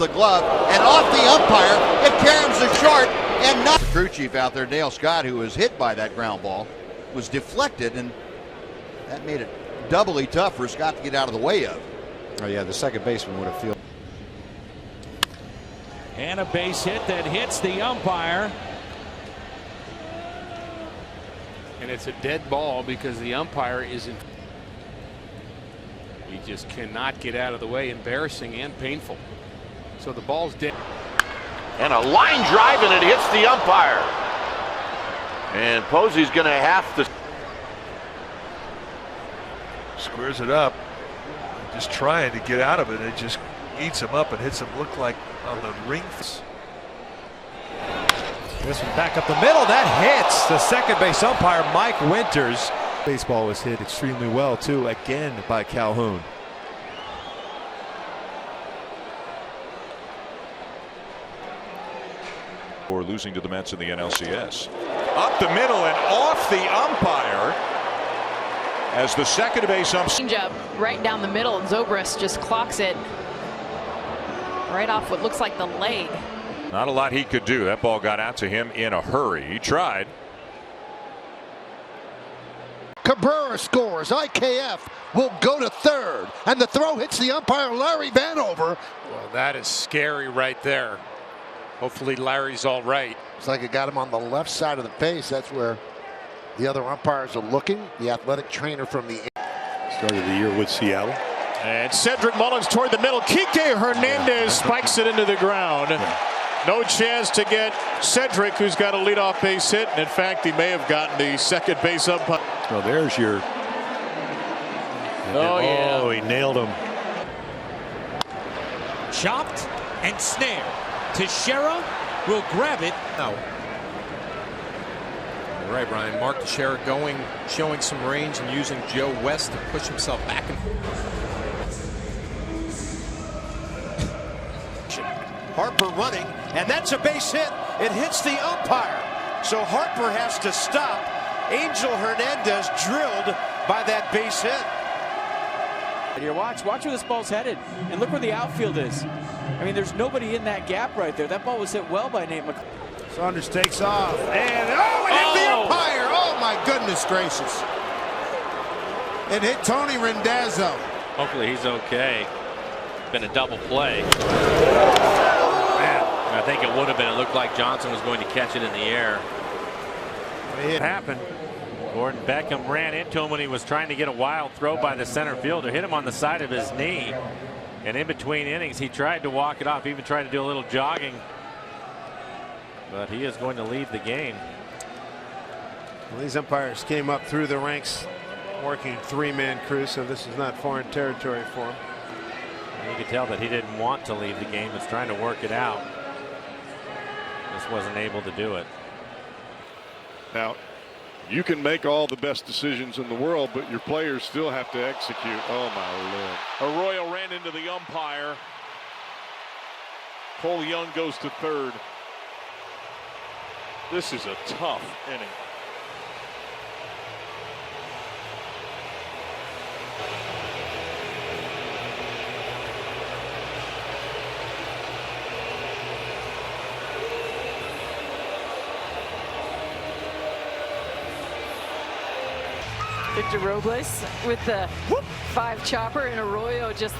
the glove and off the umpire. It caroms the short and not. The crew chief out there, Dale Scott, who was hit by that ground ball, was deflected, and that made it doubly tough for Scott to get out of the way of. Oh yeah, the second baseman would have fielded. And a base hit that hits the umpire. And it's a dead ball because the umpire isn't. He just cannot get out of the way. Embarrassing and painful. So the ball's dead. And a line drive, and it hits the umpire. And Posey's going to have to. Squares it up. Just trying to get out of it. It just eats him up and hits him, look like on the ring. This one back up the middle. That hits the second base umpire, Mike Winters. Baseball was hit extremely well, too, again by Calhoun. Or losing to the Mets in the NLCS. Up the middle and off the umpire as the second base umpire. Change up right down the middle, and Zobrist just clocks it right off what looks like the leg. Not a lot he could do. That ball got out to him in a hurry. He tried. Cabrera scores. IKF will go to third, and the throw hits the umpire, Larry Vanover. Well, that is scary right there. Hopefully Larry's all right. It's like it got him on the left side of the face. That's where the other umpires are looking. The athletic trainer from the Started the year with Seattle. And Cedric Mullins toward the middle. Kike Hernandez spikes it into the ground. No chance to get Cedric, who's got a leadoff base hit. And in fact, he may have gotten the second base umpire. Well, there's your. Oh, he nailed him. Chopped and snared. Teixeira will grab it. No. You're right, Brian. Mark Teixeira showing some range and using Joe West to push himself back. Harper running, and that's a base hit. It hits the umpire. So Harper has to stop. Angel Hernandez drilled by that base hit. Here, watch where this ball's headed, and look where the outfield is. I mean, there's nobody in that gap right there. That ball was hit well by Nate McClellan. Saunders takes off, and it hit the umpire. Oh my goodness gracious! It hit Tony Rendazzo. Hopefully he's okay. Been a double play. I think it would have been. It looked like Johnson was going to catch it in the air. It happened. Gordon Beckham ran into him when he was trying to get a wild throw by the center fielder. Hit him on the side of his knee. And in between innings, he tried to walk it off, even tried to do a little jogging. But he is going to leave the game. Well, these umpires came up through the ranks working three-man crew, so this is not foreign territory for him. You could tell that he didn't want to leave the game. Was trying to work it out. Just wasn't able to do it. Now, you can make all the best decisions in the world, but your players still have to execute. Oh my Lord. Arroyo ran into the umpire. Cole Young goes to third. This is a tough inning. Victor Robles with the 5 chopper, and Arroyo just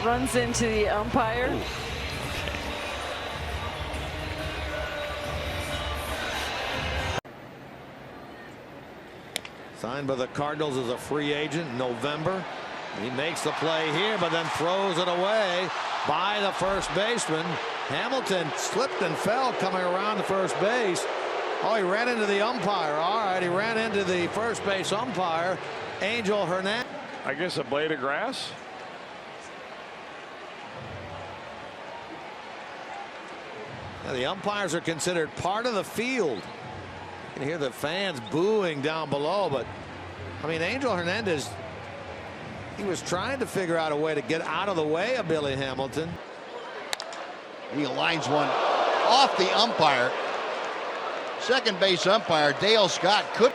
runs into the umpire. Signed by the Cardinals as a free agent in November. He makes the play here, but then throws it away by the first baseman. Hamilton slipped and fell coming around the first base. Oh, he ran into the umpire. All right, he ran into the first base umpire, Angel Hernandez. I guess a blade of grass. Now, the umpires are considered part of the field. You can hear the fans booing down below, but I mean, Angel Hernandez, he was trying to figure out a way to get out of the way of Billy Hamilton. He lines one off the umpire. Second base umpire Dale Scott could.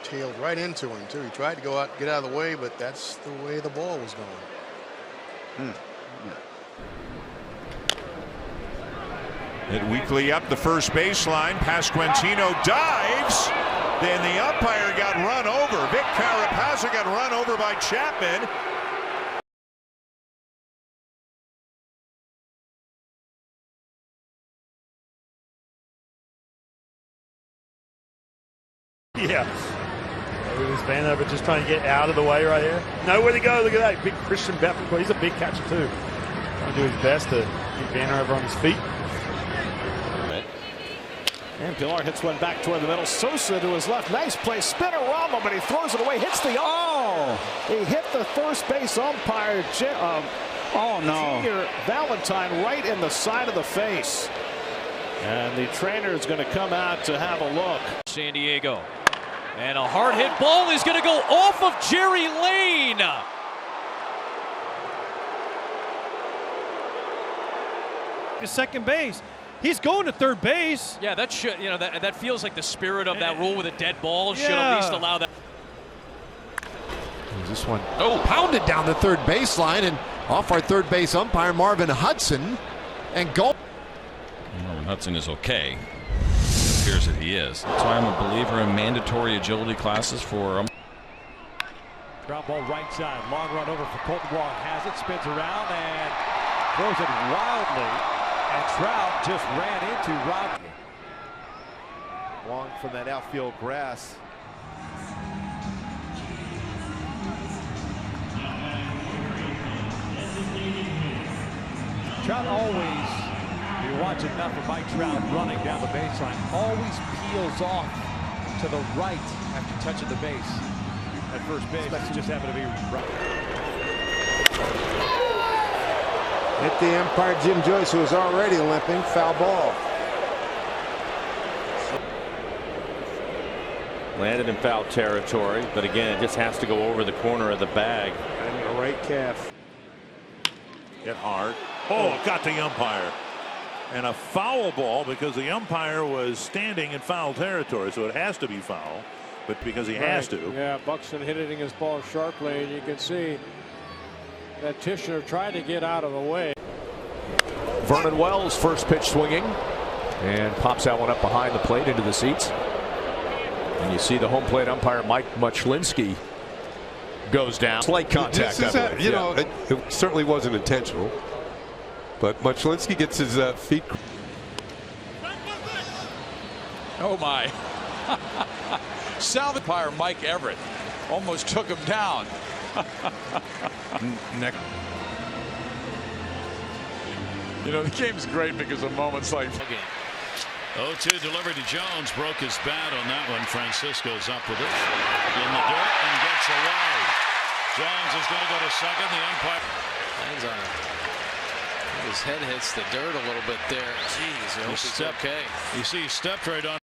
tailed right into him, too. He tried to go out, get out of the way, but that's the way the ball was going. Hit weakly up the first baseline. Pasquantino dives. Then the umpire got run over. Vic Carapazza got run over by Chapman. Yeah. He was standing over just trying to get out of the way right here. Nowhere to go. Look at that. Big Christian Betancourt. He's a big catcher, too. Trying to do his best to keep Banner over on his feet. And Pilar hits one back toward the middle. Sosa to his left. Nice play. Spinorama, but he throws it away. Hits the... Oh! He hit the first base umpire. Oh, no. Junior Valentine right in the side of the face. And the trainer is going to come out to have a look. San Diego. And a hard hit ball is going to go off of Jerry Lane. To second base. He's going to third base. Yeah, that should, that feels like the spirit of that rule with a dead ball should at least allow that. This one. Oh, pounded down the third baseline and off our third base umpire Marvin Hudson and go. Marvin Hudson is okay. It appears that he is. That's why I'm a believer in mandatory agility classes for Ground ball right side. Long run over for Colton Wong. Has it, spins around and throws it wildly. And Trout just ran into Rob. Wong from that outfield grass. Trout always, if you watch enough of Mike Trout running down the baseline, always peels off to the right after touching the base at first base. That's just happened to be right. Hit the umpire Jim Joyce, who was already limping. Foul ball. Landed in foul territory, but again, it just has to go over the corner of the bag. And the right calf. Hit hard. Oh, got the umpire. And a foul ball because the umpire was standing in foul territory, so it has to be foul, but because he has to. Yeah, Buxton hitting his ball sharply, and you can see that Tishner tried to get out of the way. Vernon Wells, first pitch swinging, and pops that one up behind the plate into the seats. And you see the home plate umpire Mike Muchlinski goes down. Slight contact. It certainly wasn't intentional, but Muchlinski gets his feet. Oh my! Salvage umpire Mike Everett almost took him down. Next. The game's great because of moments like. 0-2 delivered to Jones, broke his bat on that one. Francisco's up with it in the dirt and gets away. Jones is going to go to second. The umpire hands on him. His head hits the dirt a little bit there. Jeez, I hope he's okay. You see he stepped right on.